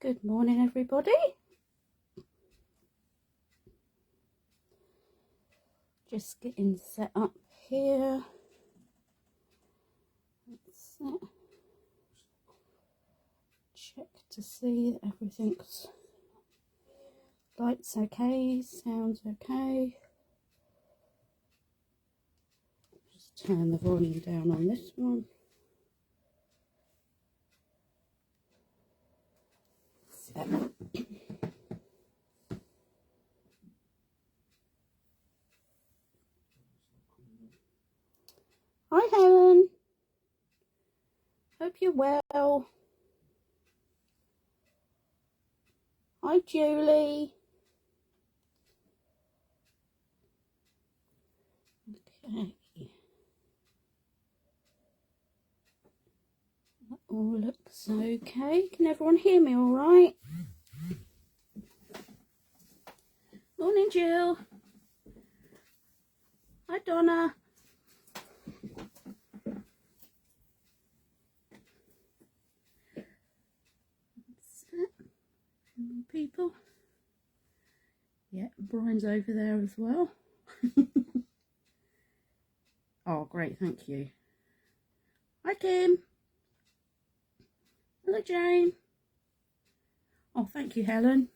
Good morning, everybody. Just getting set up here. Let's check to see that everything's lights okay, sounds okay. Just turn the volume down on this one. So. Hi Helen, hope you're well. Hi Julie. Okay, that all looks okay. Can everyone hear me all right? Morning Jill. Hi Donna. People. Yeah, Brian's over there as well. Oh, great, thank you. Hi, Kim. Hello, Jane. Oh, thank you, Helen.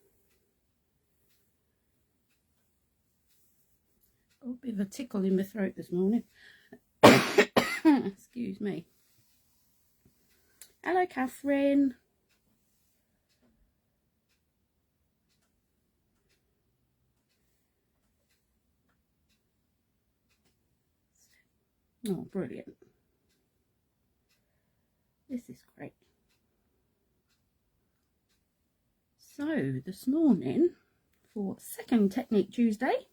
Got a bit of a tickle in my throat this morning. Excuse me. Hello, Catherine. Oh, brilliant. This is great. So, this morning, for Second Technique Tuesday,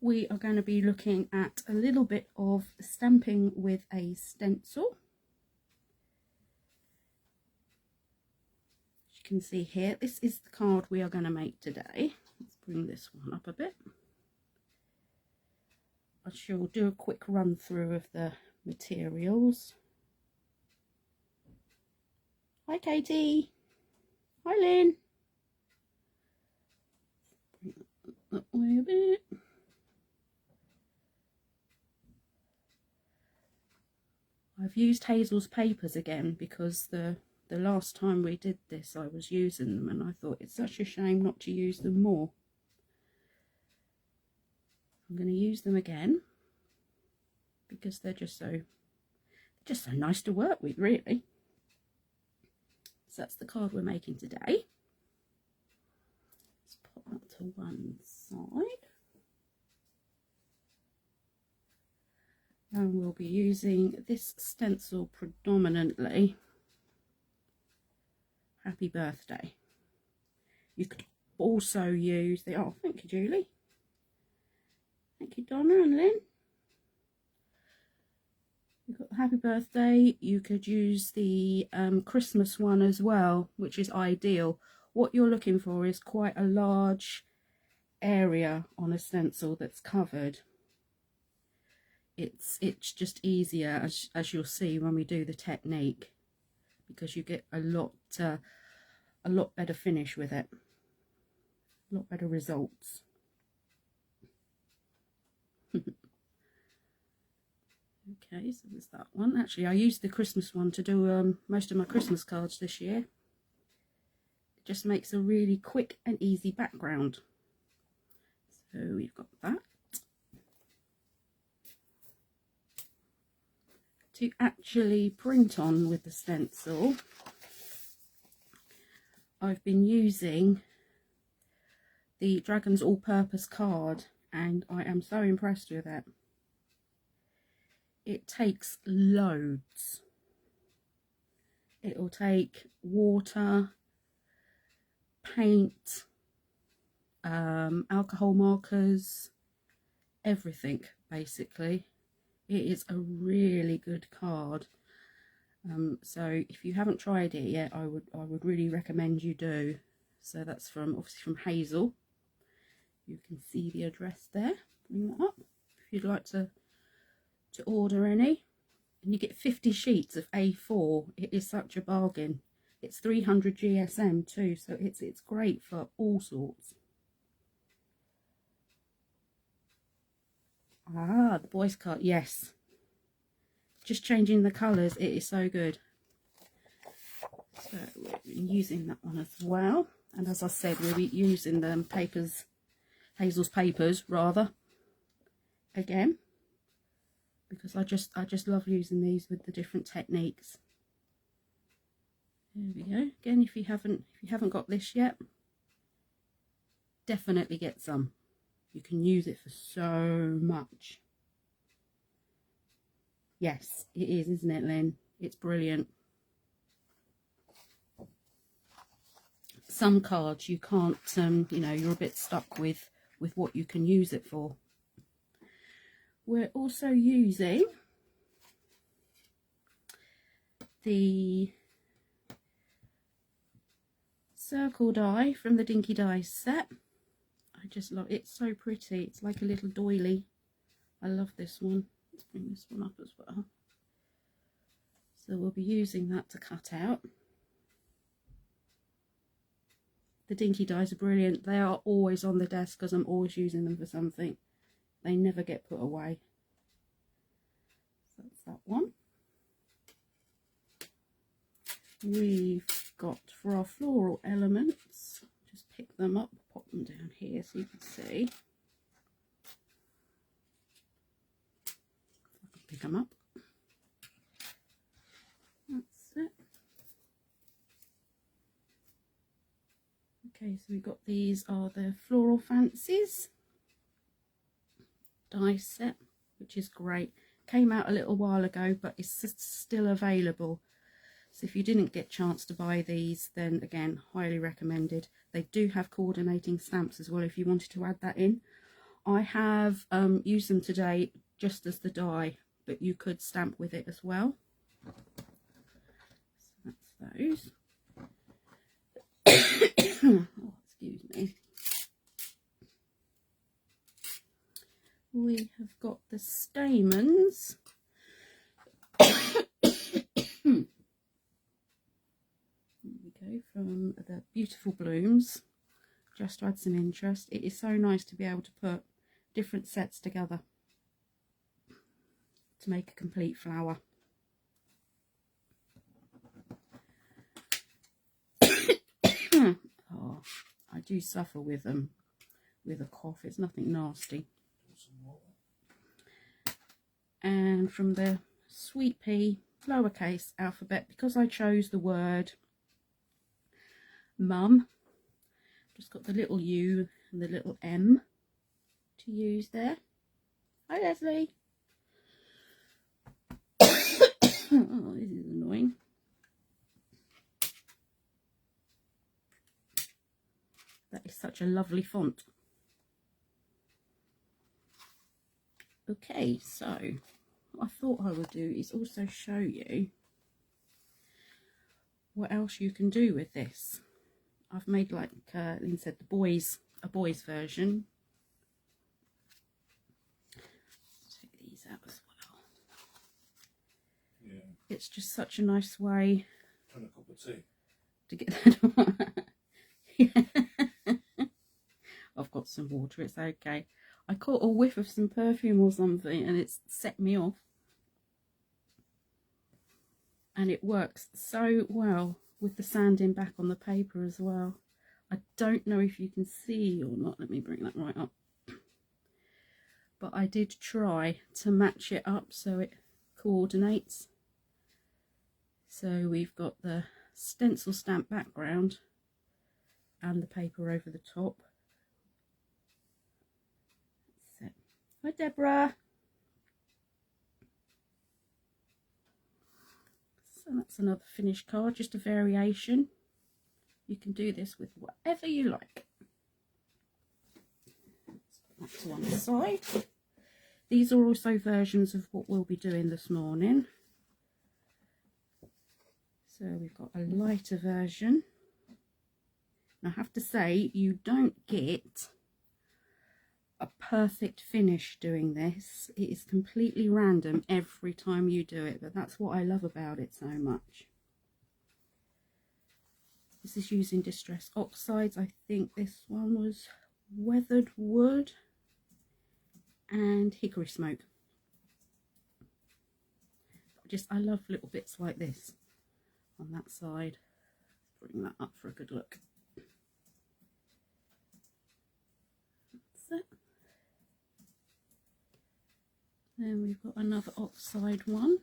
we are going to be looking at a little bit of stamping with a stencil. As you can see here, this is the card we are going to make today. Let's bring this one up a bit. I shall do a quick run through of the materials. Hi Katie. Hi Lynn. Bring that way a bit. I've used Hazel's papers again because the last time we did this I was using them and I thought it's such a shame not to use them more. I'm going to use them again because they're just so nice to work with, really. So that's the card we're making today. Let's pop that to one side. And we'll be using this stencil predominantly. Happy birthday. You could also use the, oh, thank you, Julie. Thank you, Donna and Lynn. You've got the happy birthday. You could use the Christmas one as well, which is ideal. What you're looking for is quite a large area on a stencil that's covered. It's just easier, as you'll see when we do the technique, because you get a lot better finish with it, a lot better results. Okay, so there's that one. Actually, I used the Christmas one to do most of my Christmas cards this year. It just makes a really quick and easy background. So we've got that. To actually print on with the stencil, I've been using the Dragon's All-Purpose card and I am so impressed with it. It takes loads. It'll take water, paint, alcohol markers, everything basically. It is a really good card. So if you haven't tried it yet, I would really recommend you do. So that's obviously from Hazel. You can see the address there. Bring that up if you'd like to order any. And you get 50 sheets of A4. It is such a bargain. It's 300 GSM too, so it's great for all sorts. Ah, the boys card, yes. Just changing the colours, it is so good. So we're using that one as well. And as I said, we'll be using the papers, Hazel's papers rather, again, because I just love using these with the different techniques. There we go. Again, if you haven't got this yet, definitely get some. You can use it for so much. Yes, it is, isn't it, Lynn? It's brilliant. Some cards you can't, you know, you're a bit stuck with what you can use it for. We're also using the circle die from the Dinky Dies set. I just love it. It's so pretty. It's like a little doily. I love this one. Let's bring this one up as well. So we'll be using that to cut out. The Dinky Dies are brilliant. They are always on the desk because I'm always using them for something. They never get put away. So that's that one. We've got, for our floral elements, just pick them up, pop them down here so you can see. I can pick them up. That's it. Okay, so we've got, these are the Floral Fancies die set, which is great. Came out a little while ago, but it's still available. So if you didn't get a chance to buy these, then again, highly recommended. They do have coordinating stamps as well if you wanted to add that in. I have used them today just as the die, but you could stamp with it as well. So that's those. Oh, excuse me. We have got the stamens. There we go, from the Beautiful Blooms, just to add some interest. It is so nice to be able to put different sets together to make a complete flower. Oh, I do suffer with them, with a cough. It's nothing nasty. And from the Sweet Pea lowercase alphabet, because I chose the word mum, just got the little U and the little M to use there. Hi Leslie. Oh, this is annoying. That is such a lovely font. Okay, so what I thought I would do is also show you what else you can do with this. I've made, like Lynn said, a boys version. Take these out as well. Yeah. It's just such a nice way and a cup of tea to get that. Yeah. I've got some water, it's okay. I caught a whiff of some perfume or something and it's set me off. And it works so well with the sanding back on the paper as well. I don't know if you can see or not. Let me bring that right up. But I did try to match it up so it coordinates. So we've got the stencil stamp background and the paper over the top. That's it. Hi Deborah. So that's another finished card, just a variation. You can do this with whatever you like. Let's put that to one side. These are also versions of what we'll be doing this morning. So we've got a lighter version. Now I have to say, you don't get a perfect finish doing this. It is completely random every time you do it, but that's what I love about it so much. This is using Distress Oxides. I think this one was Weathered Wood and Hickory Smoke. I love little bits like this on that side. Bring that up for a good look. That's it. Then we've got another oxide one.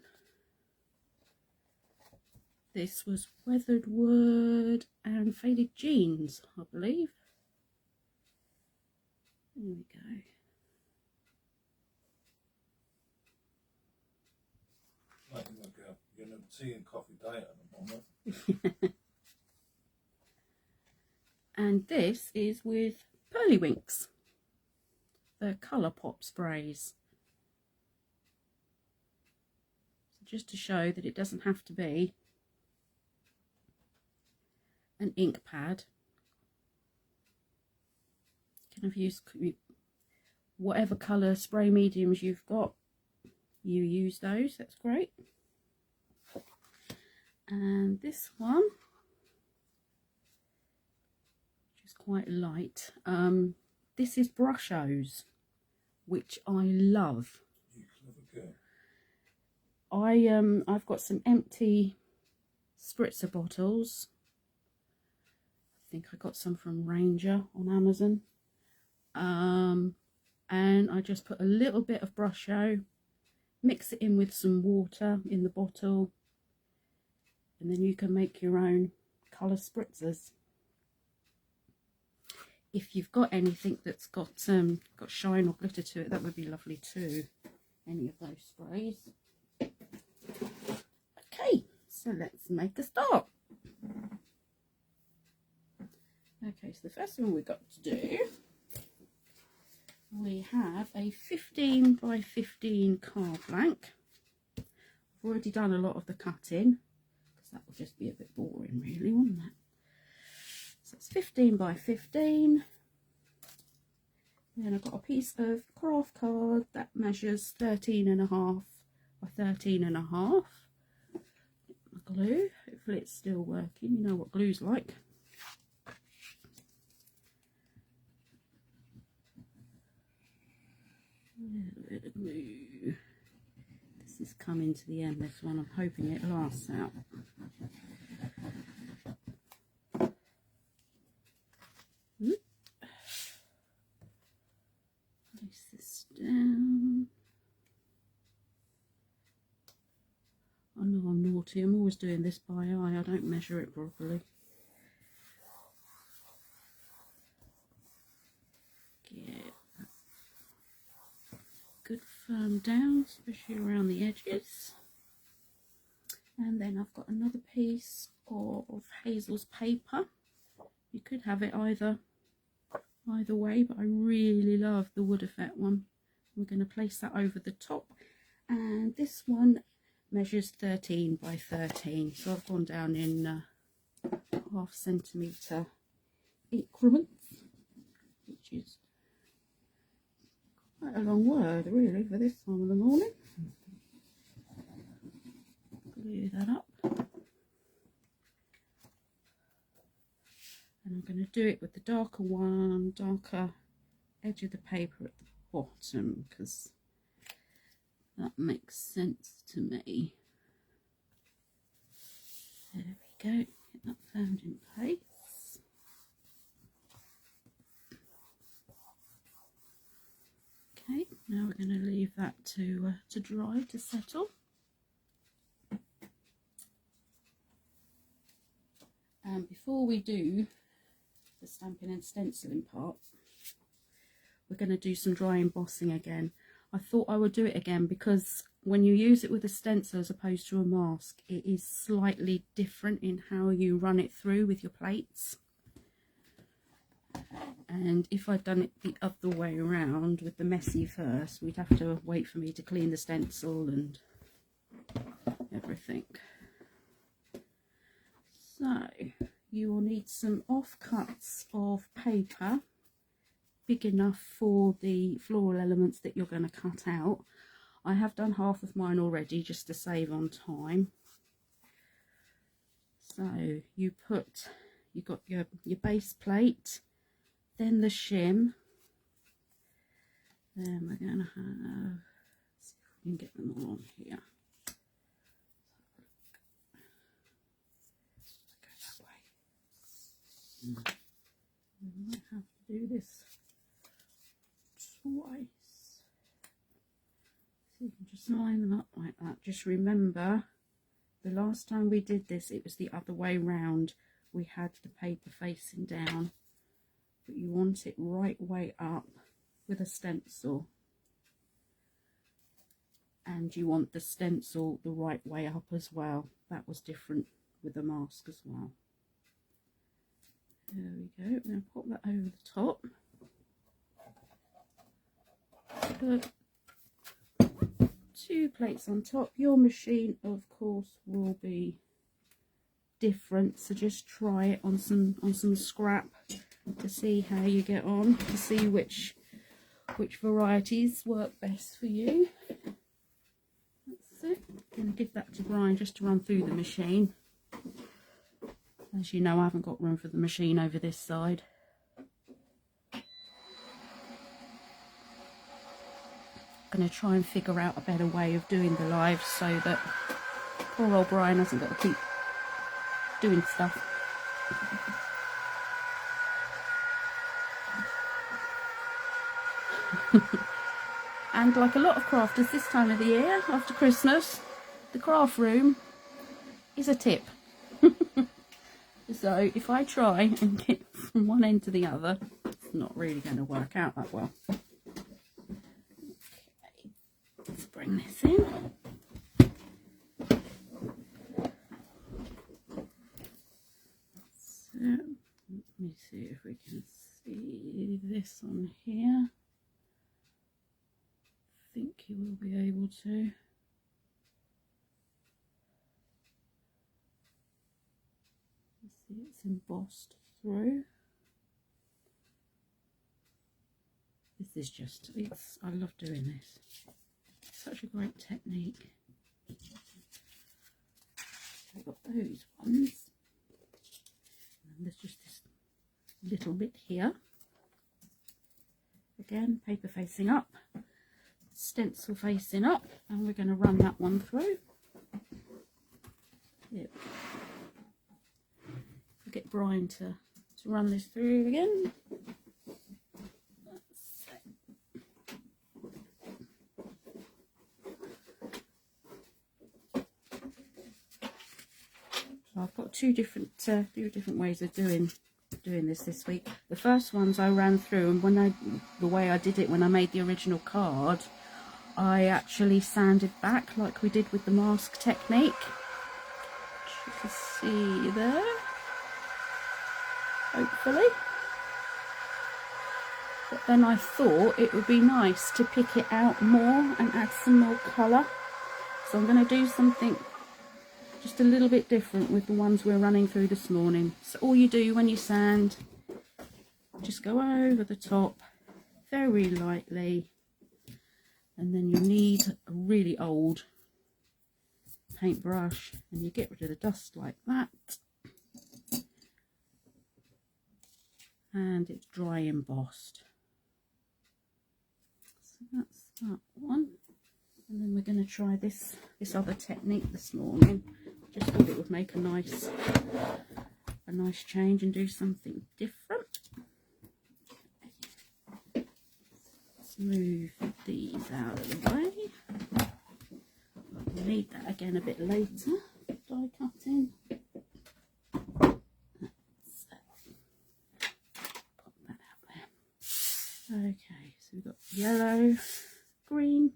This was Weathered Wood and Faded Jeans, I believe. There we go. Like you're in a tea and coffee diet at the moment. And this is with Pearlywinks, the Colour Pop sprays. So just to show that it doesn't have to be an ink pad. You can have used whatever colour spray mediums you've got, you use those, that's great. And this one, which is quite light, this is Brushos, which I love. You clever girl. I've got some empty spritzer bottles. I think I got some from Ranger on Amazon. And I just put a little bit of Brusho, mix it in with some water in the bottle, and then you can make your own colour spritzers. If you've got anything that's got shine or glitter to it, that would be lovely too. Any of those sprays. Okay, so let's make a start. Okay, so the first one we've got to do, we have a 15 by 15 card blank. I've already done a lot of the cutting because that would just be a bit boring really, wouldn't it? So it's 15 by 15. Then I've got a piece of craft card that measures 13.5 by 13.5. Glue, hopefully it's still working. You know what glue's like. A little bit of glue. This is coming to the end, this one. I'm hoping it lasts out. Place this down. I know I'm naughty. I'm always doing this by eye. I don't measure it properly. Get that good firm down, especially around the edges. And then I've got another piece of Hazel's paper. You could have it either way, but I really love the wood effect one. We're going to place that over the top, and this one measures 13 by 13, so I've gone down in ½ centimetre increments, which is quite a long word really for this time of the morning. Glue that up, and I'm going to do it with the darker edge of the paper at the bottom, because that makes sense to me. There we go, get that found in place. Okay, now we're going to leave that to dry, to settle. And before we do the stamping and stenciling part, we're going to do some dry embossing again. I thought I would do it again because when you use it with a stencil as opposed to a mask, it is slightly different in how you run it through with your plates. And if I'd done it the other way around with the messy first, we'd have to wait for me to clean the stencil and everything. So you will need some offcuts of paper big enough for the floral elements that you're going to cut out. I have done half of mine already just to save on time. So you put you've got your base plate, then the shim, then we're going to have, let's see if we can get them all on here. Go that way. We might have to do this twice. So you can just line them up like that. Just remember, the last time we did this, it was the other way round. We had the paper facing down, but you want it right way up with a stencil. And you want the stencil the right way up as well. That was different with the mask as well. There we go. We're going to pop that over the top. Put 2 plates on top. Your machine, of course, will be different, so just try it on some scrap to see how you get on, to see which varieties work best for you. That's it. I'm going to give that to Brian just to run through the machine. As you know, I haven't got room for the machine over this side. I'm going to try and figure out a better way of doing the live so that poor old Brian hasn't got to keep doing stuff. And like a lot of crafters this time of the year, after Christmas, the craft room is a tip. So if I try and get from one end to the other, it's not really going to work out that well. Okay, let's bring this in. So, let me see if we can see this on here. I think you will be able to. See, it's embossed through. This is just, I love doing this. It's such a great technique. So I've got those ones. And there's just this little bit here. Again, paper facing up, stencil facing up, and we're going to run that one through. Here we go. Get Brian to run this through again. So I've got two different ways of doing this week. The first ones I ran through, and the way I did it when I made the original card, I actually sanded back like we did with the mask technique. You can see there. Hopefully. But then I thought it would be nice to pick it out more and add some more colour. So I'm going to do something just a little bit different with the ones we're running through this morning. So all you do when you sand, just go over the top very lightly, and then you need a really old paintbrush and you get rid of the dust like that. And it's dry embossed. So that's that one. And then we're going to try this other technique this morning. Just thought it would make a nice change and do something different. Let's move these out of the way. We'll need that again a bit later. Die cutting. Okay, so we've got yellow, green,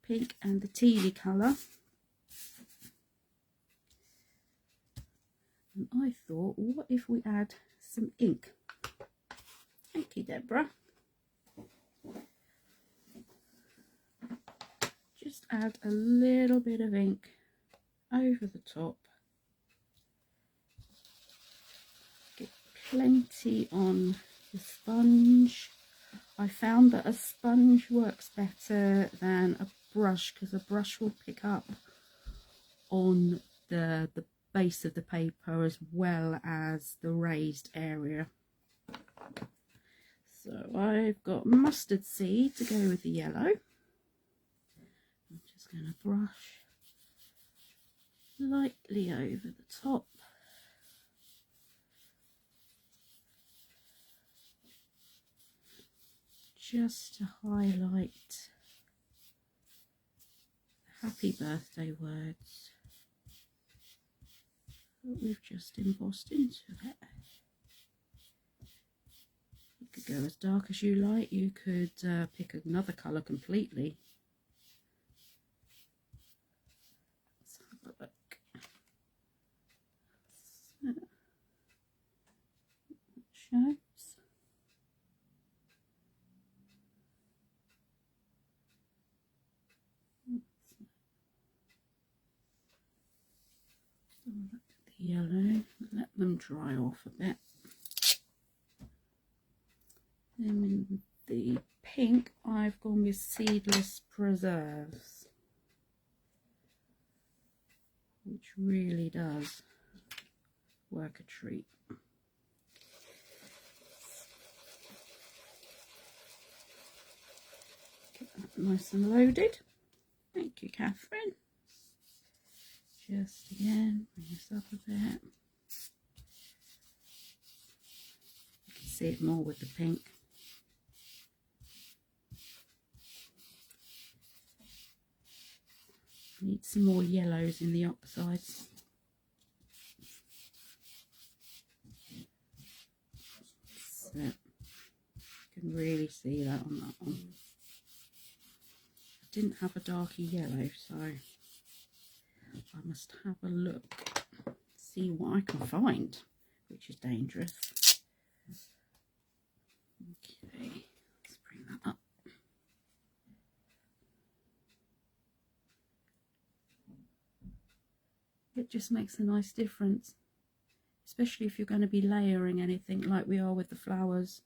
pink and the tealy colour. And I thought, what if we add some ink? Thank you, Deborah. Just add a little bit of ink over the top. Get plenty on the sponge. I found that a sponge works better than a brush because a brush will pick up on the base of the paper as well as the raised area. So I've got mustard seed to go with the yellow. I'm just going to brush lightly over the top. Just to highlight the happy birthday words that we've just embossed into it. You could go as dark as you like, you could pick another colour completely. Let's have a look. So, that shows. Look at the yellow, let them dry off a bit. Then in the pink, I've gone with seedless preserves, which really does work a treat. Get that nice and loaded. Thank you, Catherine. Just again, bring this up a bit. You can see it more with the pink. Need some more yellows in the upsides. So, you can really see that on that one. I didn't have a darker yellow, so I must have a look, see what I can find, which is dangerous. Okay, let's bring that up. It just makes a nice difference, especially if you're going to be layering anything like we are with the flowers.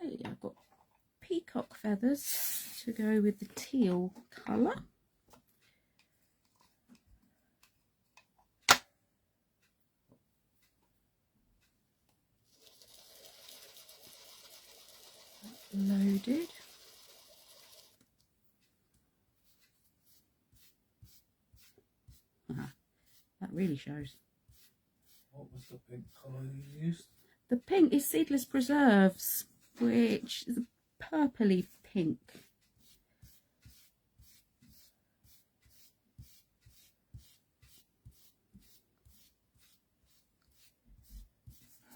Okay, I've got peacock feathers to go with the teal colour. Loaded. That really shows. What was the pink colour you used? The pink is seedless preserves, which is a purpley pink.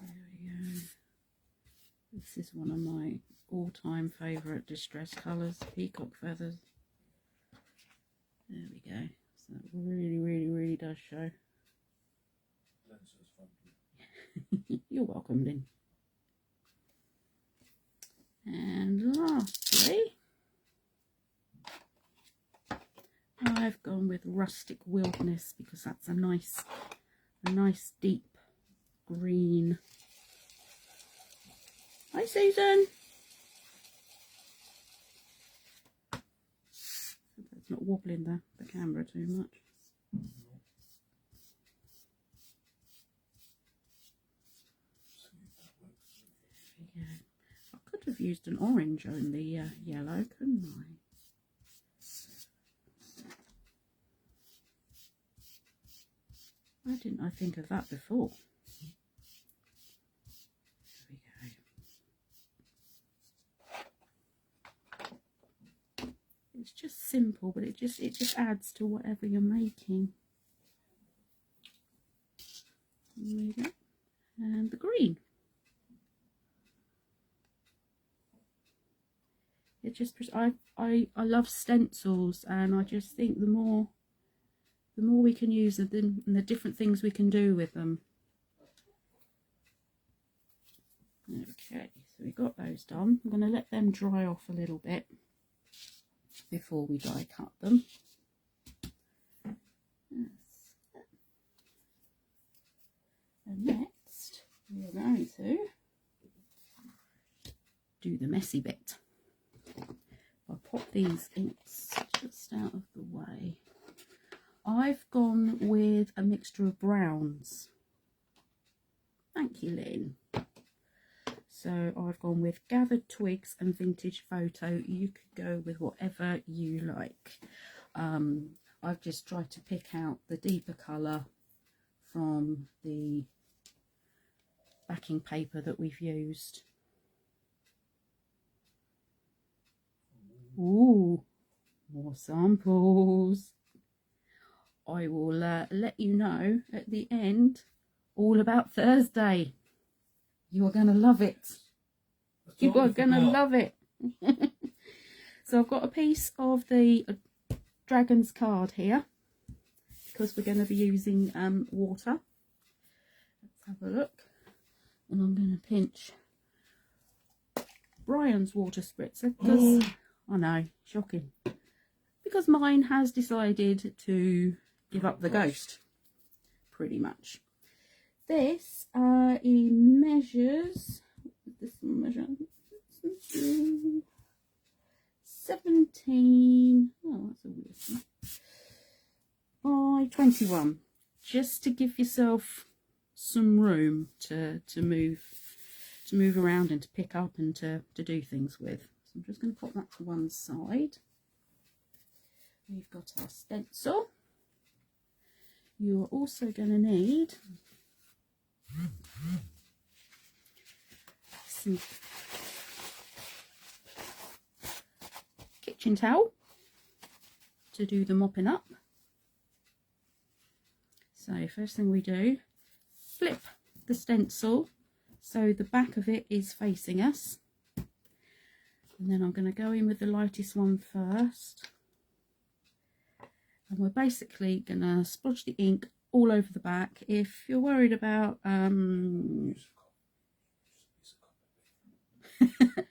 There we go. This is one of my all-time favourite distress colours, peacock feathers. There we go. So that really does show. You're welcome, Lynn. And lastly, I've gone with rustic wilderness because that's a nice deep green. Hi, Susan. It's not wobbling the camera too much. Yeah, I could have used an orange on the yellow, couldn't I? Why didn't I think of that before? There we go. It's just simple, but it just adds to whatever you're making. There we go. And the green. It just, I love stencils, and I just think the more we can use them and the different things we can do with them. Okay, so we got those done. I'm going to let them dry off a little bit before we die cut them. And next we are going to do the messy bit. I'll pop these inks just just out of the way. I've gone with a mixture of browns. Thank you, Lynn. So I've gone with Gathered Twigs and Vintage Photo. You could go with whatever you like. I've just tried to pick out the deeper colour from the backing paper that we've used. Ooh, more samples. I will let you know at the end all about Thursday. You are going to love it. You are going to love it. So I've got a piece of the Dragon's card here, because we're going to be using water. Let's have a look. And I'm going to pinch Brian's water spritzer, because I know, shocking, because mine has decided to give up the ghost, pretty much. This he measures, this measure 17, oh that's a weird one, by 21, just to give yourself some room to move around and to pick up and to do things with. So I'm just going to put that to one side. We've got our stencil. You're also going to need some kitchen towel to do the mopping up. So first thing we do, flip the stencil so the back of it is facing us, and then I'm going to go in with the lightest one first, and we're basically going to splodge the ink all over the back. If you're worried about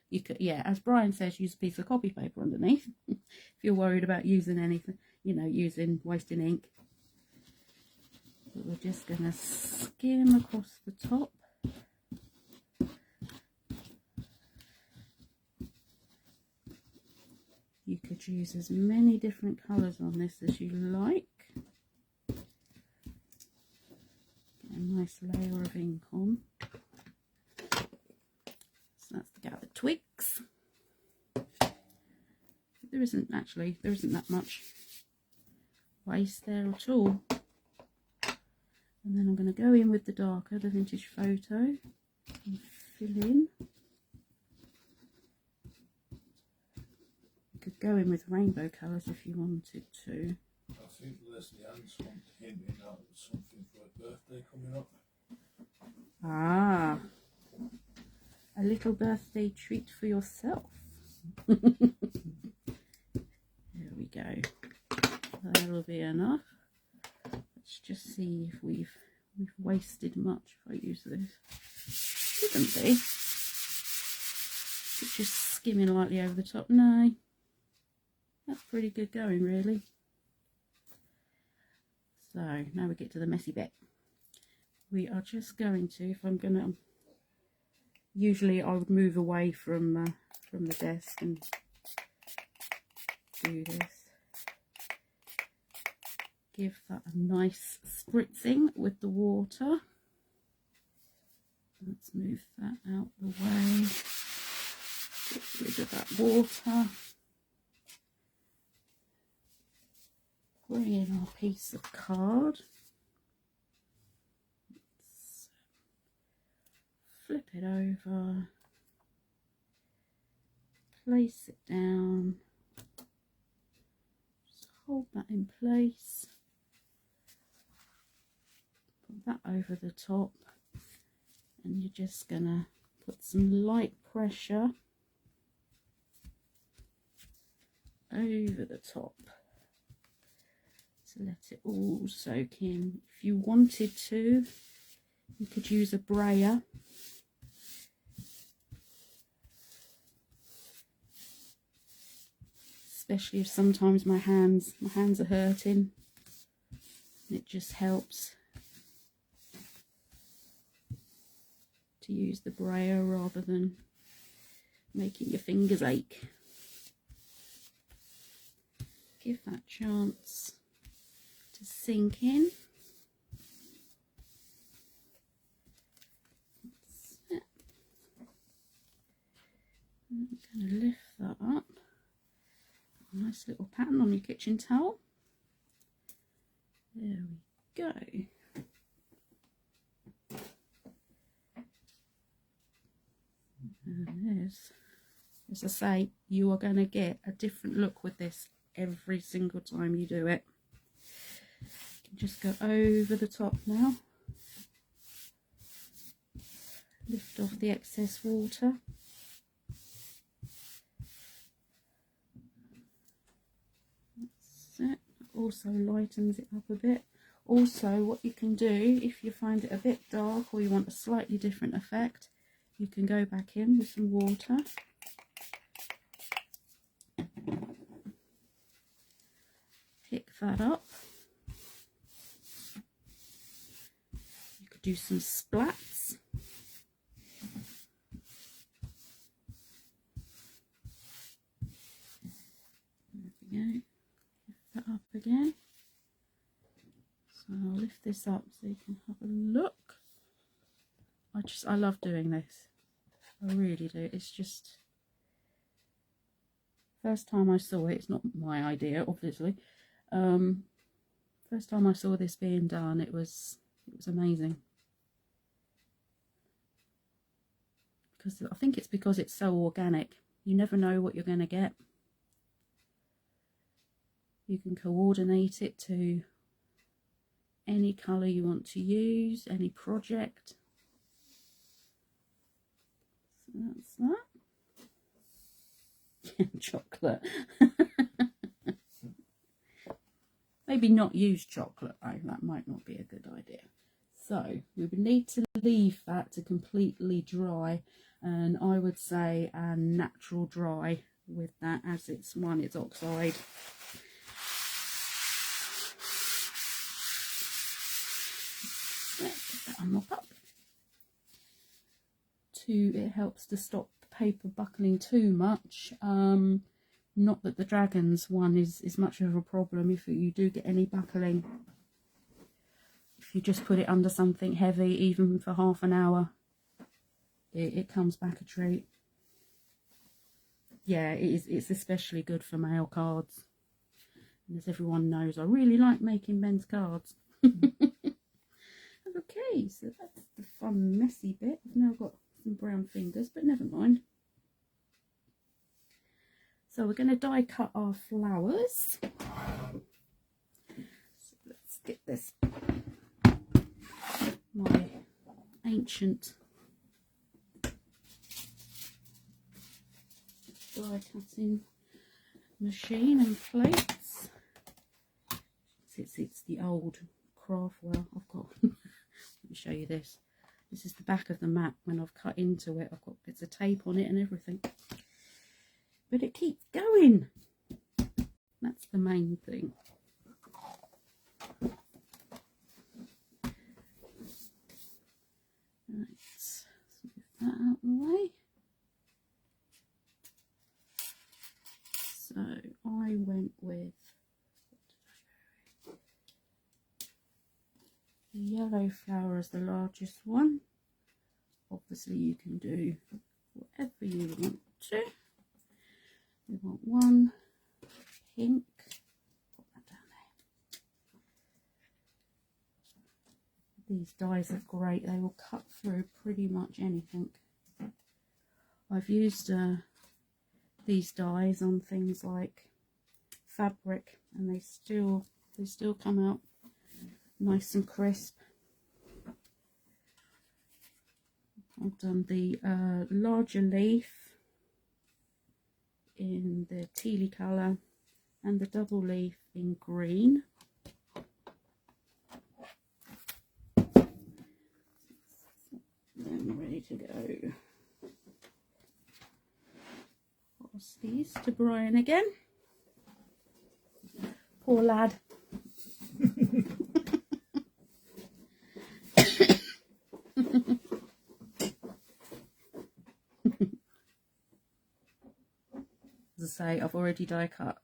you could, yeah, as Brian says, use a piece of copy paper underneath. If you're worried about using anything, you know, wasting ink. But we're just going to skim across the top. You could use as many different colours on this as you like. Get a nice layer of ink on. So that's the Gathered Twigs. There isn't that much waste there at all. And then I'm going to go in with the darker, the Vintage Photo, and fill in. You could go in with rainbow colours if you wanted to. I think Leslie Ann's hinting at something for her birthday coming up. Ah, a little birthday treat for yourself. There we go. That'll be enough. Let's just see if we've wasted much if I use this. Shouldn't be. It's just skimming lightly over the top. No, that's pretty good going, really. So now we get to the messy bit. We are just going to, if I'm gonna, usually I would move away from the desk and do this. Give that a nice spritzing with the water. Let's move that out the way. Get rid of that water. Bring in our piece of card. Let's flip it over. Place it down. Just hold that in place. Put that over the top, and you're just gonna put some light pressure over the top to let it all soak in. If you wanted to, you could use a brayer. Especially if sometimes my hands are hurting. It just helps to use the brayer rather than making your fingers ache. give that chance to sink in. That's it. I'm going to lift that up. A nice little pattern on your kitchen towel. There we go. And there's, as I say, you are going to get a different look with this every single time you do it. You can just go over the top now. Lift off the excess water. That's it. Also lightens it up a bit. Also, what you can do if you find it a bit dark or you want a slightly different effect, you can go back in with some water. Pick that up. You could do some splats. There we go. Lift that up again. So I'll lift this up so you can have a look. I love doing this. I really do. It's just, first time I saw it, it's not my idea, obviously. First time I saw this being done, it was amazing. Because I think it's because it's so organic. You never know what you're going to get. You can coordinate it to any colour you want to use, any project. So that's that. Chocolate. Maybe not use chocolate though, that might not be a good idea. So we would need to leave that to completely dry, and I would say a natural dry with that, as it's oxide. Let's get that on mop up. It helps to stop the paper buckling too much. Not that the Dragons one is much of a problem if you do get any buckling. If you just put it under something heavy, even for half an hour, it comes back a treat. Yeah, it's especially good for mail cards. And as everyone knows, I really like making men's cards. Okay, so that's the fun messy bit. I've now got some brown fingers, but never mind. So we're going to die cut our flowers. So let's get this, my ancient die cutting machine and plates. It's the old Craftwell I've got. Let me show you this. This is the back of the mat. When I've cut into it, I've got bits of tape on it and everything. But it keeps going. That's the main thing. Right, let's move that out of the way. So I went with the yellow flower as the largest one. Obviously you can do whatever you want to. We want one pink. Put that down there. These dies are great. They will cut through pretty much anything. I've used these dies on things like fabric, and they still come out nice and crisp. I've done the larger leaf in the tealy colour and the double leaf in green. Then ready to go. Pass these to Brian again. Poor lad. As I say, I've already die cut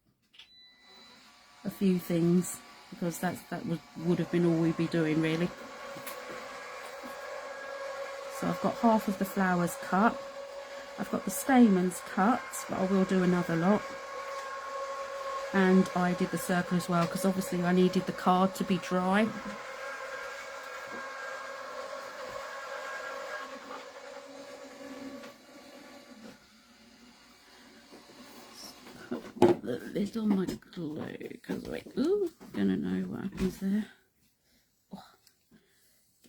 few things, because that would have been all we'd be doing really. So I've got half of the flowers cut. I've got the stamens cut, but I will do another lot. And I did the circle as well, because obviously I needed the card to be dry. Put the lid on my glue, because I gonna know what happens there. Oh,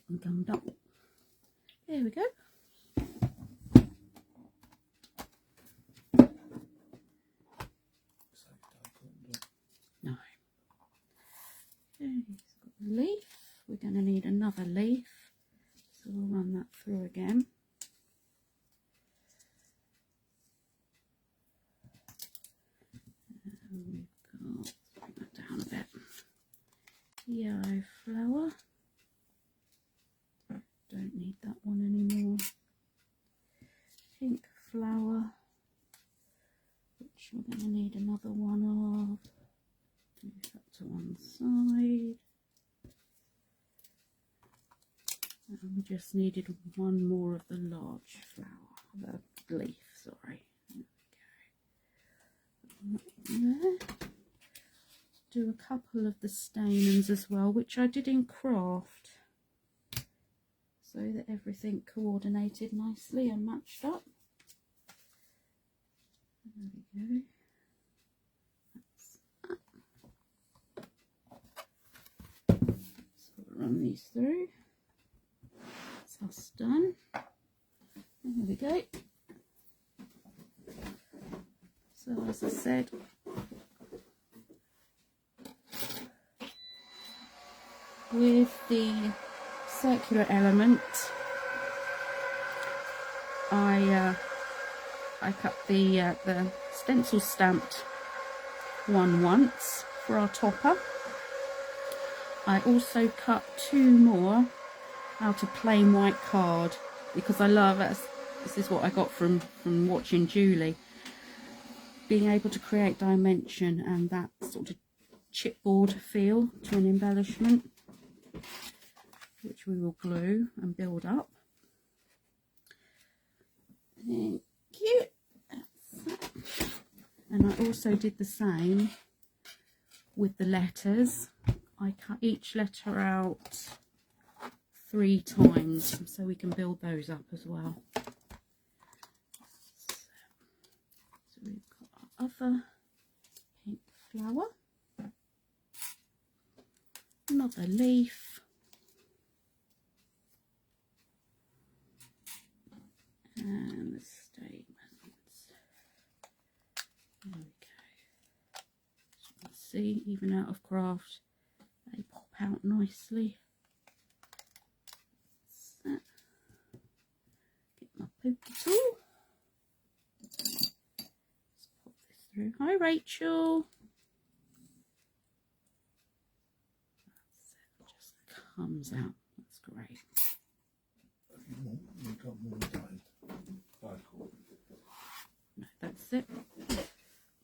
I'm gummed up. There we go. No. Okay, he's got the leaf. We're going to need another leaf, so we'll run that through again. And we've got, bring that down a bit. Yellow flower. Don't need that one anymore. Pink flower, which we're going to need another one of. Move that to one side. And we just needed one more of the large flower, the leaf, sorry. There. Do a couple of the stamens as well, which I did in craft, so that everything coordinated nicely and matched up. There we go. So we'll run these through. That's us done. There we go. So as I said, with the circular element, I cut the stencil stamped one once for our topper. I also cut two more out of plain white card, because I love it. This is what I got from watching Julie, being able to create dimension and that sort of chipboard feel to an embellishment, which we will glue and build up. Thank you. And I also did the same with the letters. I cut each letter out 3 times so we can build those up as well. So we've got our other pink flower, another leaf, and the stamens. There we go. As you can see, even out of craft, they pop out nicely. Get my pokey tool. Let's pop this through. Hi Rachel. That's it. Just comes out. That's great. You've got more time. No, that's it.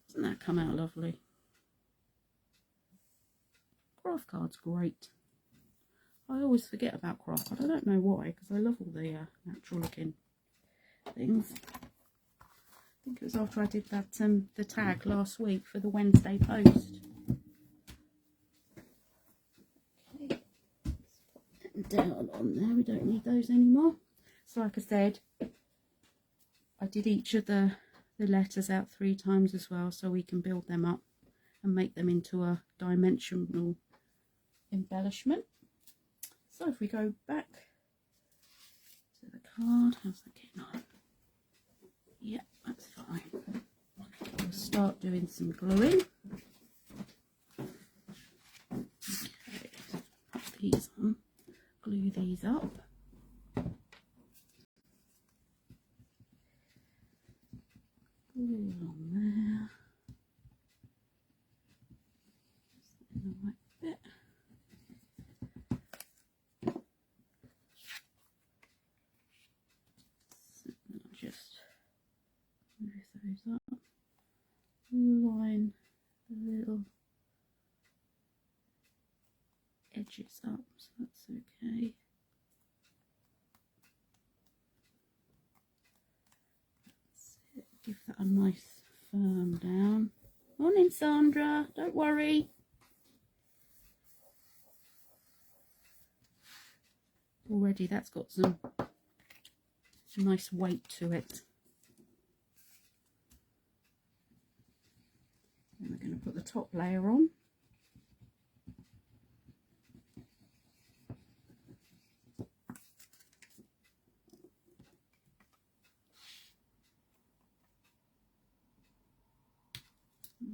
Doesn't that come out lovely? Craft card's great. I always forget about craft card. I don't know why, because I love all the natural looking things. I think it was after I did that the tag last week for the Wednesday post. Okay, let's put them down on there. We don't need those anymore. So like I said, I did each of the letters out 3 times as well, so we can build them up and make them into a dimensional embellishment. So if we go back to the card, how's that getting on? Yeah, that's fine. We'll start doing some gluing. Okay, put these on, glue these up. Glue along there. Just in the right bit. Just move those up, line the little edges up, so that's okay. That's it. Give that a nice firm down. Morning, Sandra, don't worry. Already that's got some nice weight to it. And we're going to put the top layer on.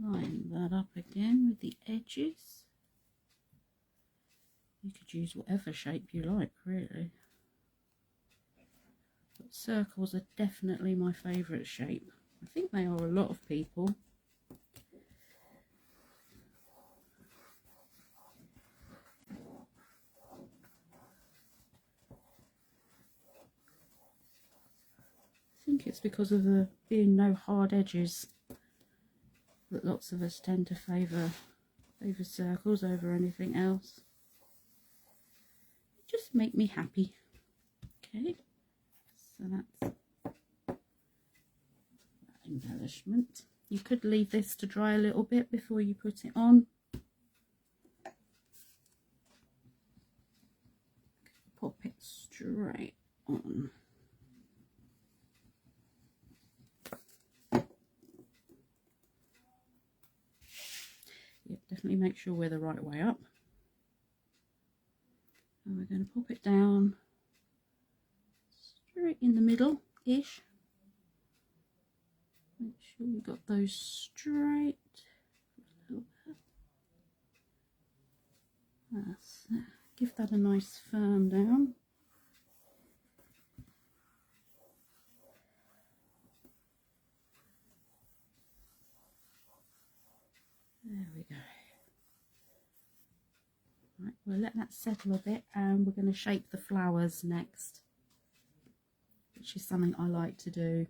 Line that up again with the edges. You could use whatever shape you like, really. But circles are definitely my favourite shape. I think they are a lot of people. I think it's because of there being no hard edges that lots of us tend to favour circles over anything else. Just make me happy. Okay, so that's that embellishment. You could leave this to dry a little bit before you put it on. Pop it straight on. Yep, definitely make sure we're the right way up. And we're going to pop it down straight in the middle-ish. Make sure we've got those straight. A little bit. That's it. Give that a nice firm down. There we go. Right, we'll let that settle a bit and we're going to shape the flowers next, which is something I like to do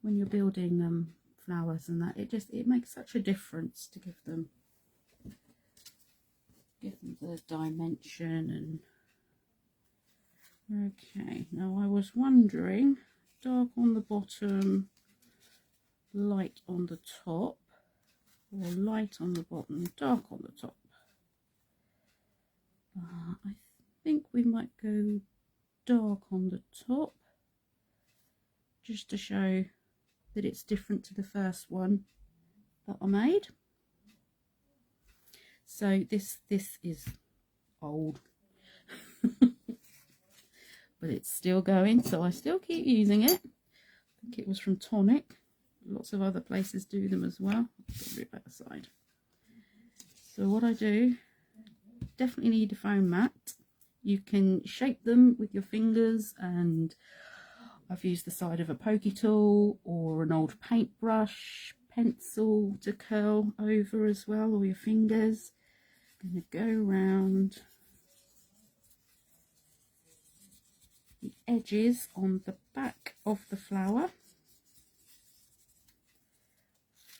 when you're building flowers and that. It makes such a difference to give them the dimension. And okay, now I was wondering, dark on the bottom, light on the top, or light on the bottom, dark on the top. I think we might go dark on the top, just to show that it's different to the first one that I made. So this is old, but it's still going, so I still keep using it. I think it was from Tonic. Lots of other places do them as well. I'll do it back aside. So what I do, definitely need a foam mat. You can shape them with your fingers, and I've used the side of a pokey tool or an old paintbrush, pencil to curl over as well, or your fingers. I'm going to go round the edges on the back of the flower.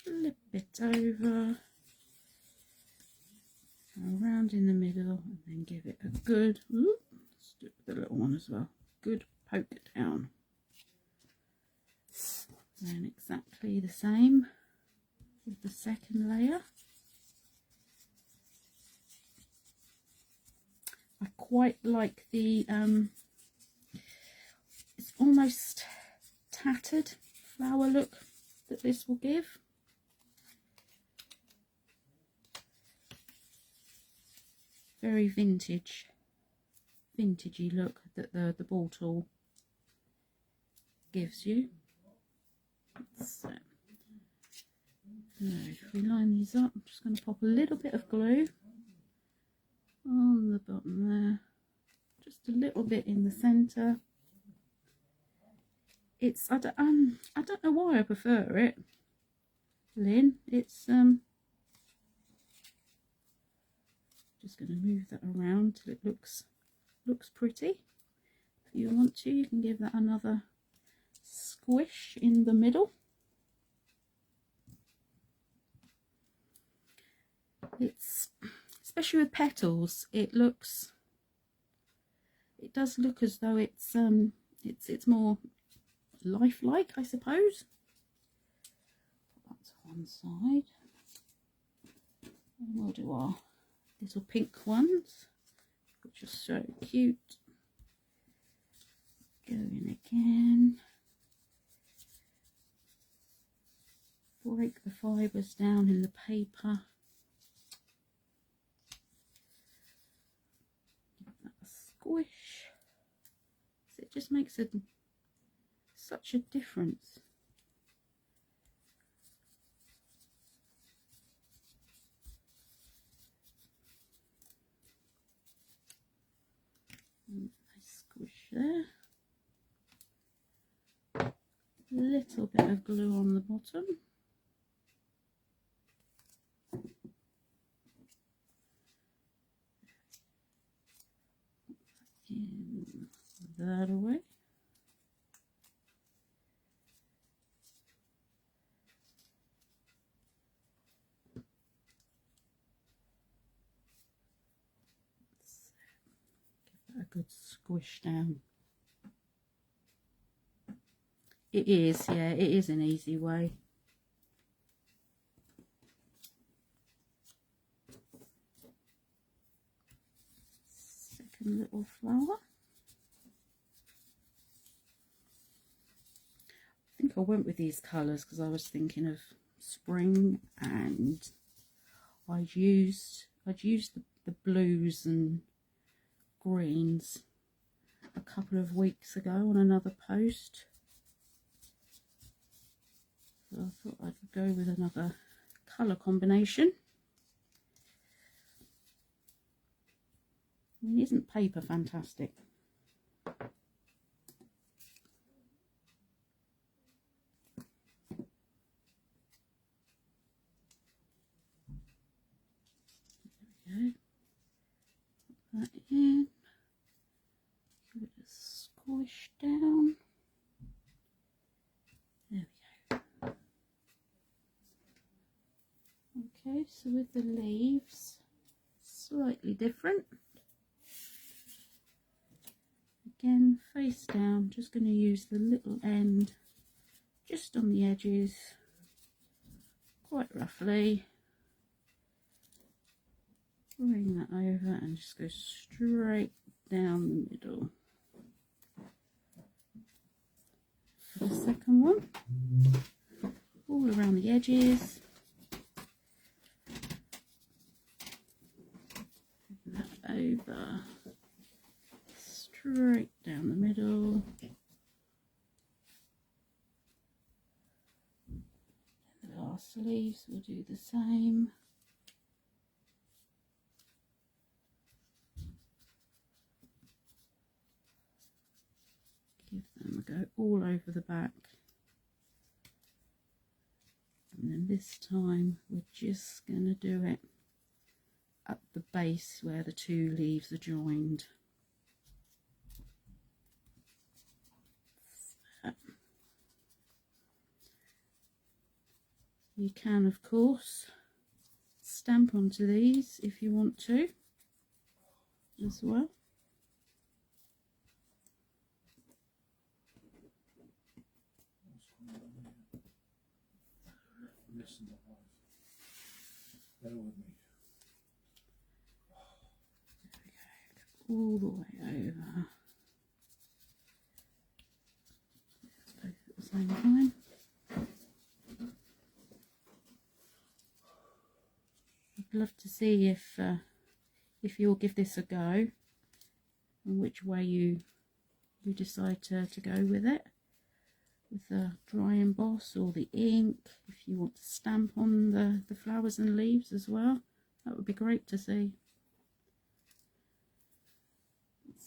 Flip it over, around in the middle, and then give it a good, let's do it with the little one as well, good poke down. And exactly the same with the second layer. I quite like the, it's almost tattered flower look that this will give. Very vintagey look that the ball tool gives you. So if we line these up, I'm just going to pop a little bit of glue on the bottom there, just a little bit in the centre. It's I don't know why I prefer it, Lynn. It's just going to move that around till it looks pretty. If you want to, you can give that another squish in the middle. It's, especially with petals, it does look as though it's more lifelike, I suppose. Put that to one side. And we'll do our little pink ones, which are so cute. Go in again. Break the fibres down in the paper. Give that a squish. So it just makes such a difference. Nice squish there. A little bit of glue on the bottom. In that away. Give that a good squish down. It is, yeah, it is an easy way. Second little flower. I think I went with these colours because I was thinking of spring, and I'd used the blues and greens a couple of weeks ago on another post. So I thought I'd go with another colour combination. I mean, isn't paper fantastic? There we go. Put that in. Give it a squish down. There we go. Okay, so with the leaves, slightly different. Again, face down, just going to use the little end just on the edges, quite roughly. Bring that over and just go straight down the middle. For the second one, all around the edges. Bring that over. Straight down the middle. And the last leaves will do the same. Give them a go all over the back. And then this time we're just going to do it at the base where the two leaves are joined. You can, of course, stamp onto these if you want to as well. Listen, bear with me. All the way over. Both at the same time. I'd love to see if you'll give this a go and which way you decide to go with it, with the dry emboss or the ink. If you want to stamp on the flowers and leaves as well, that would be great to see.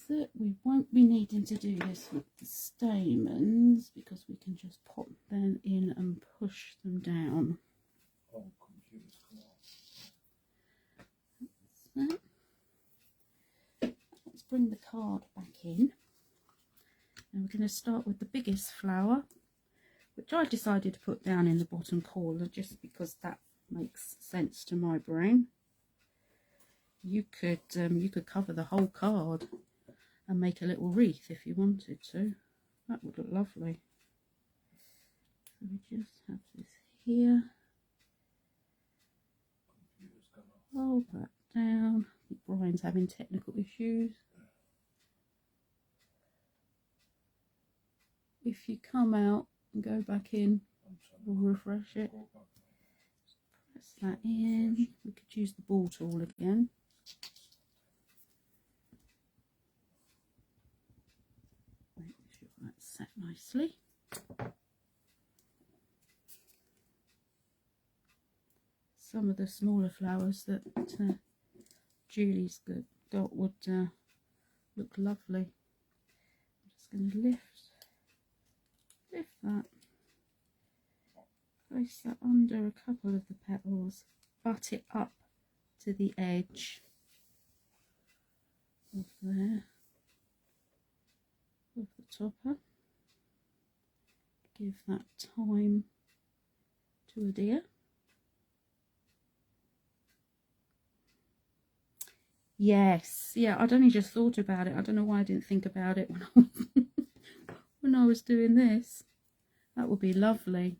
So we won't be needing to do this with the stamens because we can just pop them in and push them down. Oh, computers, come on. That's that. Let's bring the card back in. And we're going to start with the biggest flower, which I decided to put down in the bottom corner just because that makes sense to my brain. you could cover the whole card and make a little wreath if you wanted to. That would look lovely. So we just have this here. Hold that down. I think Brian's having technical issues. If you come out and go back in, we'll refresh it. Press that in. We could use the ball tool again. Make sure that's set nicely. Some of the smaller flowers that Julie's got would look lovely. I'm just going to lift that, place that under a couple of the petals, butt it up to the edge of there, of the topper. Give that time to adhere. Yes, yeah, I'd only just thought about it. I don't know why I didn't think about it when I was doing this. That would be lovely.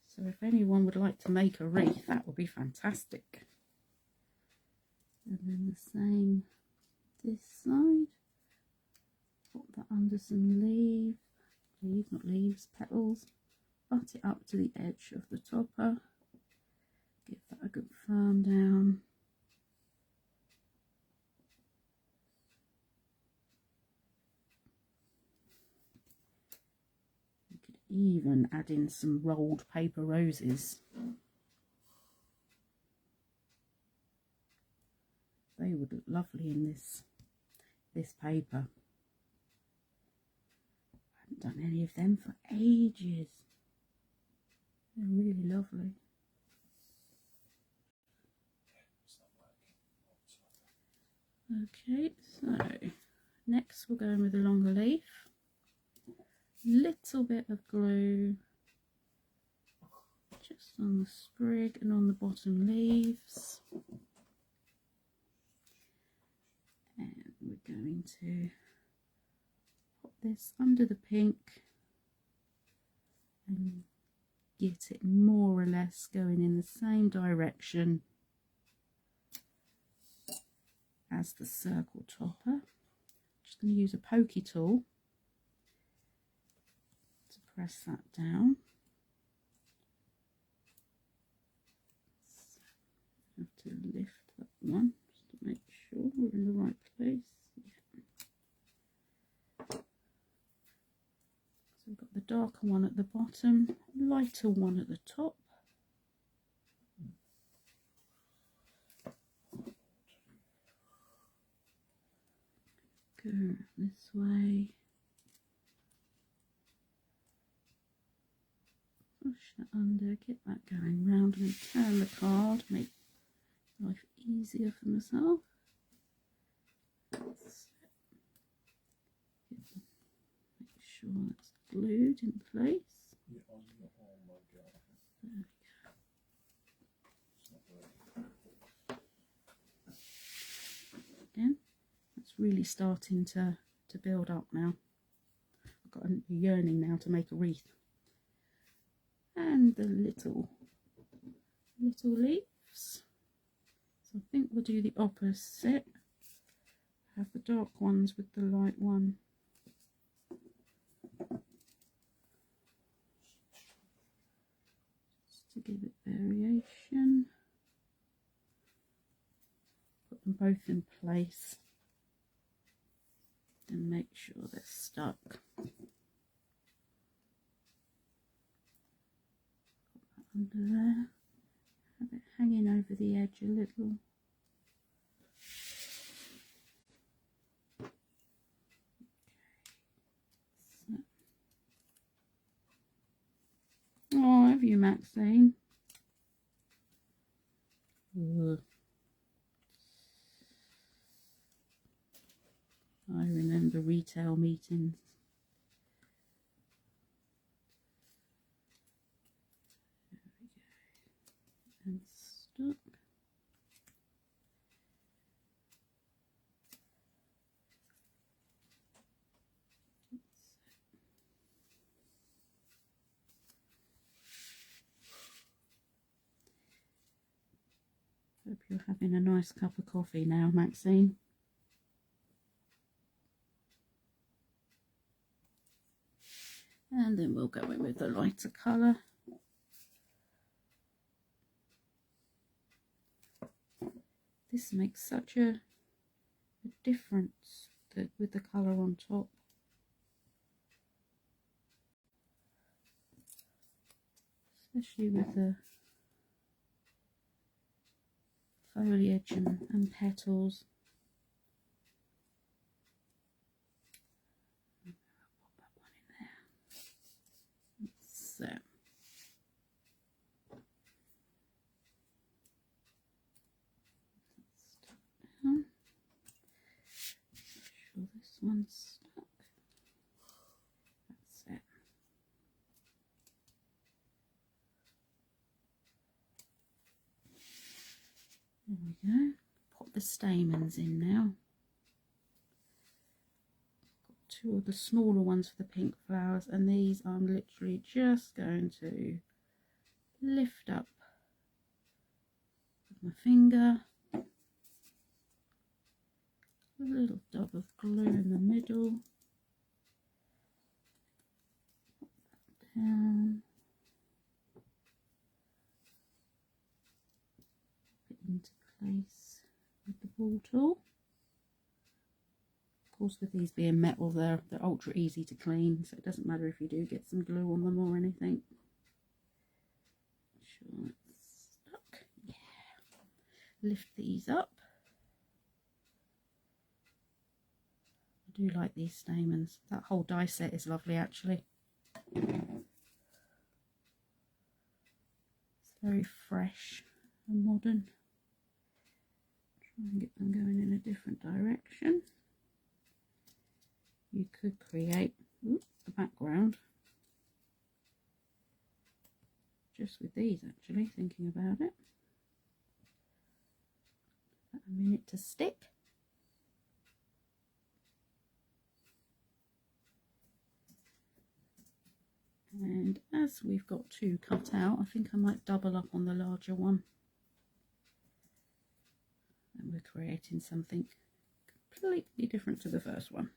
So if anyone would like to make a wreath, that would be fantastic. And then the same this side. Put that under some petals. Butt it up to the edge of the topper. Give that a good firm down. You could even add in some rolled paper roses. They would look lovely in this paper. I haven't done any of them for ages. They're really lovely. Okay, so next we're going with a longer leaf. Little bit of glue just on the sprig and on the bottom leaves. And we're going to put this under the pink and get it more or less going in the same direction as the circle topper. Just going to use a pokey tool to press that down. So I have to lift that one just to make sure we're in the right place. Yeah. So we've got the darker one at the bottom, lighter one at the top. Go this way. Push that under, get that going round and turn the card, make life easier for myself. Make sure that's glued in place. Again, it's really starting to build up now. I've got a yearning now to make a wreath. And the little leaves. So I think we'll do the opposite. Have the dark ones with the light one. Just to give it variation. Put them both in place. And make sure they're stuck. Under there, have it hanging over the edge a little. So. Oh, have you, Maxine? Ugh. I remember retail meetings. And stuck. you're having a nice cup of coffee now, Maxine. And then we'll go in with the lighter colour. This makes such a difference with the colour on top. Especially with the foliage and petals. I'll pop that one in there. So. Make sure this one's stuck. That's it. There we go. Pop the stamens in now. Got two of the smaller ones for the pink flowers, and these I'm literally just going to lift up with my finger. A little dab of glue in the middle. Down. Put it into place with the ball tool. Of course, with these being metal, they're ultra easy to clean, so it doesn't matter if you do get some glue on them or anything. Make sure it's stuck. Yeah. Lift these up. I do like these stamens. That whole die set is lovely, actually. It's very fresh and modern. Try and get them going in a different direction. You could create the background just with these, actually, thinking about it. A minute to stick. And as we've got two cut out, I think I might double up on the larger one. And we're creating something completely different to the first one.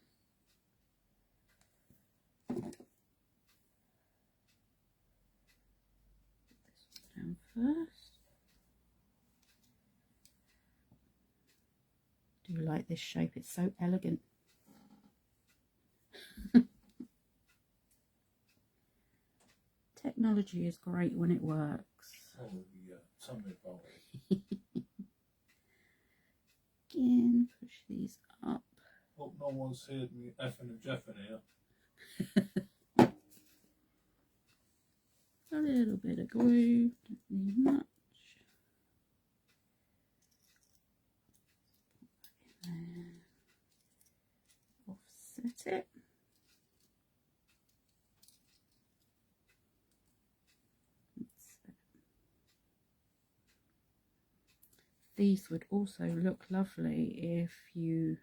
Put this one down first. I do like this shape, it's so elegant. Technology is great when it works. Oh, yeah, tell me about it. Again, push these up. Hope no one's heard me effing and jeffing here. A little bit of glue, don't need much. And offset it. These would also look lovely if you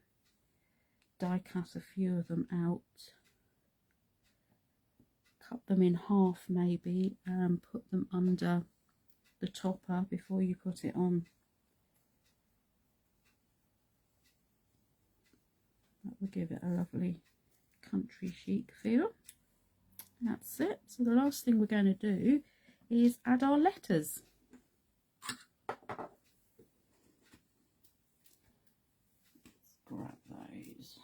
die cut a few of them out, cut them in half maybe, and put them under the topper before you put it on. That would give it a lovely country chic feel. That's it. So the last thing we're going to do is add our letters. Grab those.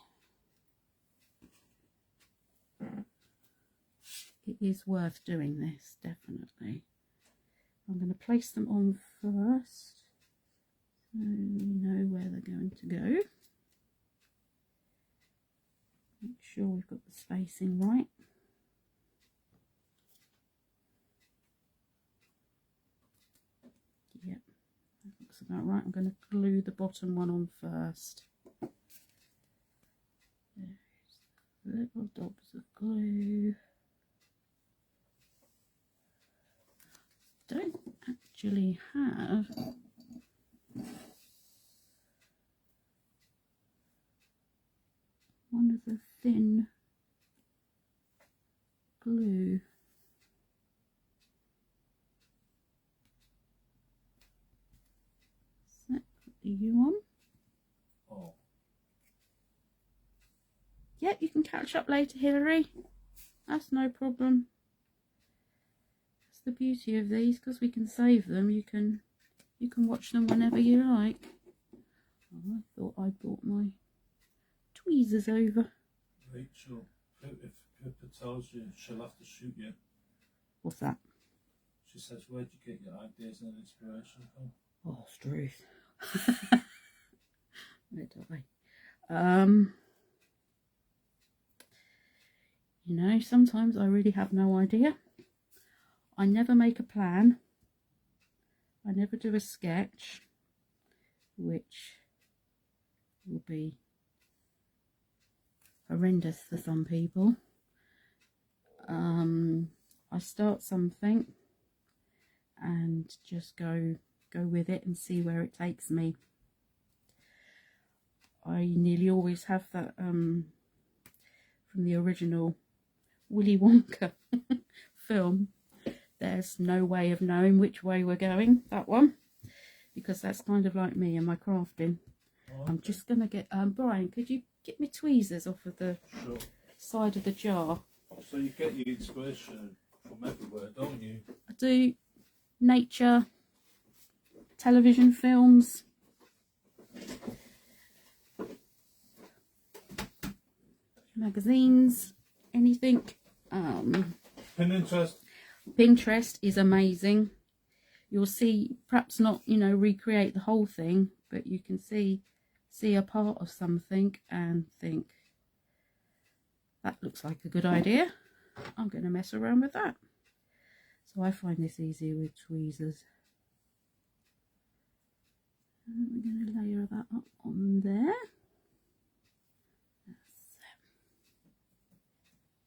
It is worth doing this, definitely. I'm going to place them on first so we know where they're going to go. Make sure we've got the spacing right. Yep, that looks about right. I'm going to glue the bottom one on first. There's little dobs of glue. Don't actually have one of the thin glue. So you on. Oh. Yep, you can catch up later, Hilary. That's no problem. That's the beauty of these, because we can save them. You can watch them whenever you like. Oh, I thought I brought my tweezers over. Rachel, if Phillipa tells you, she'll have to shoot you. What's that? She says, where'd you get your ideas and inspiration from? Oh, Struth. Where do I? You know, sometimes I really have no idea. I never make a plan. I never do a sketch, which will be horrendous for some people. I start something and just go with it and see where it takes me. I nearly always have that from the original Willy Wonka film. There's no way of knowing which way we're going, that one, because that's kind of like me and my crafting. Oh, I'm just gonna get Brian, could you get me tweezers off of the side of the jar? So you get your inspiration from everywhere, don't you? I do. Nature, television, films, magazines, anything. Pinterest is amazing. You'll see, perhaps not, you know, recreate the whole thing, but you can see a part of something and think, that looks like a good idea. I'm going to mess around with that. So I find this easier with tweezers. And we're going to layer that up on there.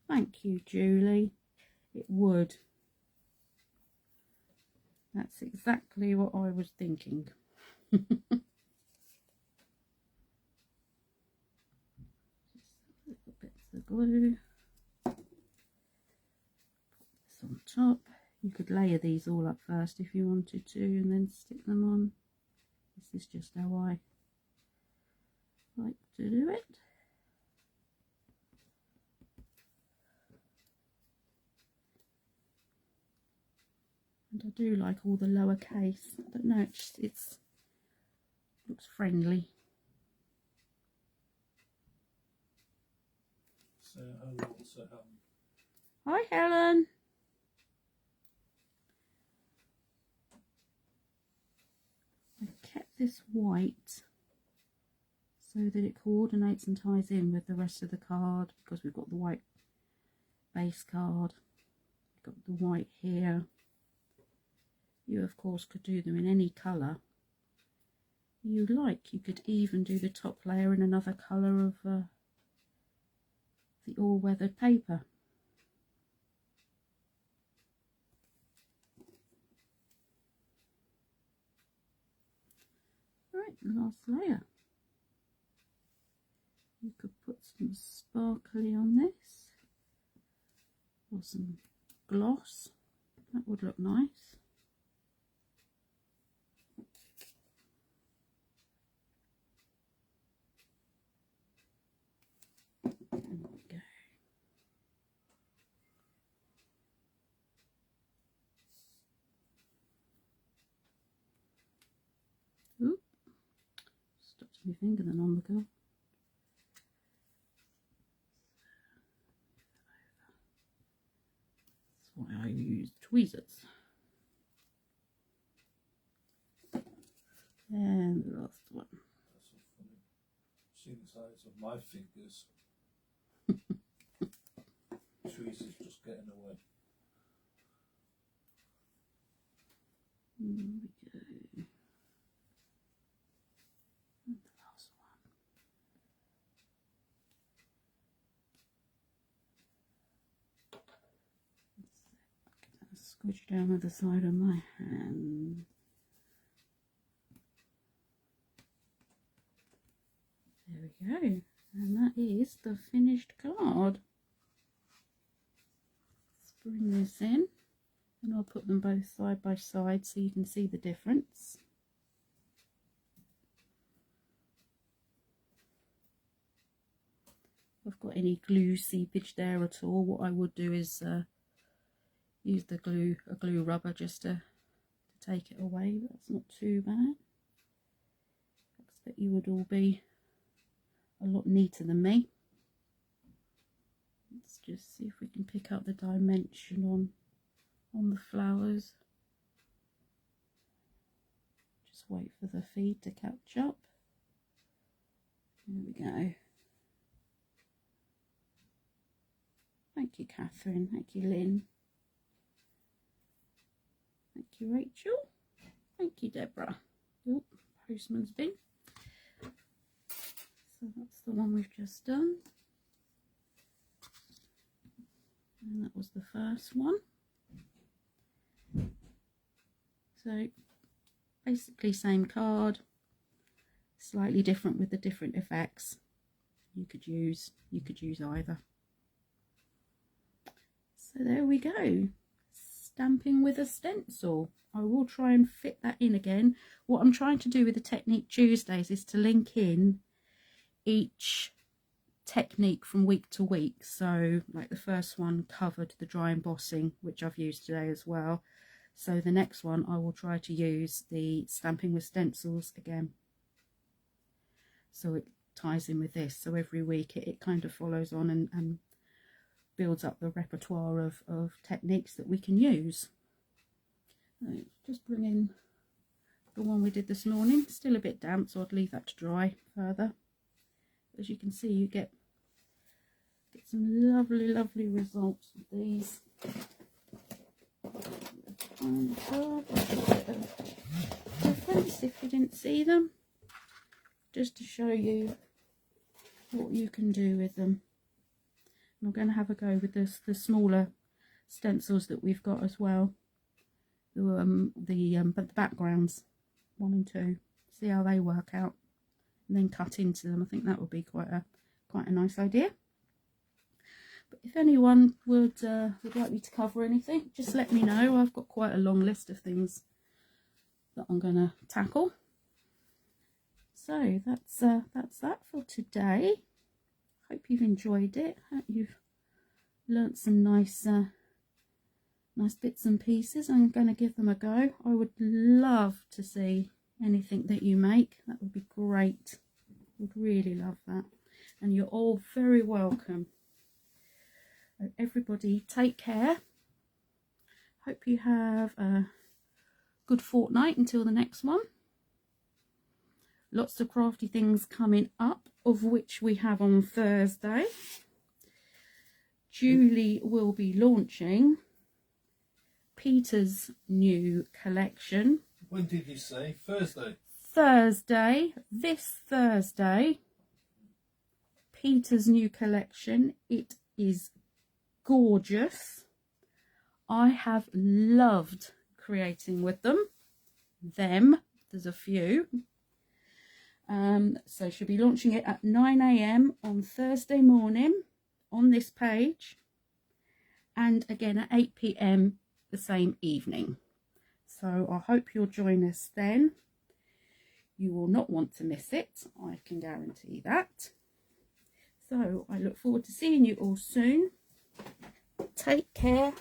Thank you, Julie. It would. That's exactly what I was thinking. Just little bits of glue. Put this on top. You could layer these all up first if you wanted to, and then stick them on. This is just how I like to do it. And I do like all the lowercase. I don't know, it's looks friendly. Say hello to Helen. Hi, Helen. I kept this white so that it coordinates and ties in with the rest of the card, because we've got the white base card. We've got the white here. You of course could do them in any colour you like. You could even do the top layer in another colour of the all-weathered paper. Right, last layer. You could put some sparkly on this, or some gloss. That would look nice. There we go. Oop, stuck to my finger then on the go. That's why I use tweezers. And the last one. That's so funny. See the size of my fingers. Tweezers just getting away. There we go. And the last one. Squish down with the side of my hand. There we go. And that is the finished card. Let's bring this in, and I'll put them both side by side so you can see the difference. I've got any glue seepage there at all, what I would do is use a glue rubber just to take it away. That's not too bad. I expect you would all be a lot neater than me. Let's just see if we can pick up the dimension on the flowers. Just wait for the feed to catch up. There we go. Thank you, Catherine. Thank you, Lynn. Thank you, Rachel. Thank you, Deborah. Oh, postman's bin. So that's the one we've just done. And that was the first one. So basically same card, slightly different with the different effects. You could use either. So there we go. Stamping with a stencil. I will try and fit that in again. What I'm trying to do with the Technique Tuesdays is to link in each technique from week to week. So like the first one covered the dry embossing, which I've used today as well. So the next one I will try to use the stamping with stencils again. So it ties in with this. So every week it kind of follows on and builds up the repertoire of techniques that we can use. Just bring in the one we did this morning. Still a bit damp, so I'd leave that to dry further. As you can see, you get some lovely results with these. Difference if you didn't see them, just to show you what you can do with them. I'm going to have a go with the smaller stencils that we've got as well. The backgrounds 1 and 2. See how they work out, and then cut into them. I think that would be quite a nice idea. But if anyone would like me to cover anything, just let me know. I've got quite a long list of things that I'm going to tackle. So that's that for today. Hope you've enjoyed it. Hope you've learnt some nice bits and pieces. I'm going to give them a go. I would love to see anything that you make. That would be great. Would really love that. And you're all very welcome. Everybody take care. Hope you have a good fortnight until the next one. Lots of crafty things coming up, of which we have on Thursday. Julie will be launching Peter's new collection. When did you say? Thursday? Thursday, this Thursday. Peter's new collection. It is gorgeous. I have loved creating with them. There's a few. So she'll be launching it at 9 AM on Thursday morning on this page, and again at 8 PM the same evening. So I hope you'll join us then. You will not want to miss it, I can guarantee that. So I look forward to seeing you all soon. Take care.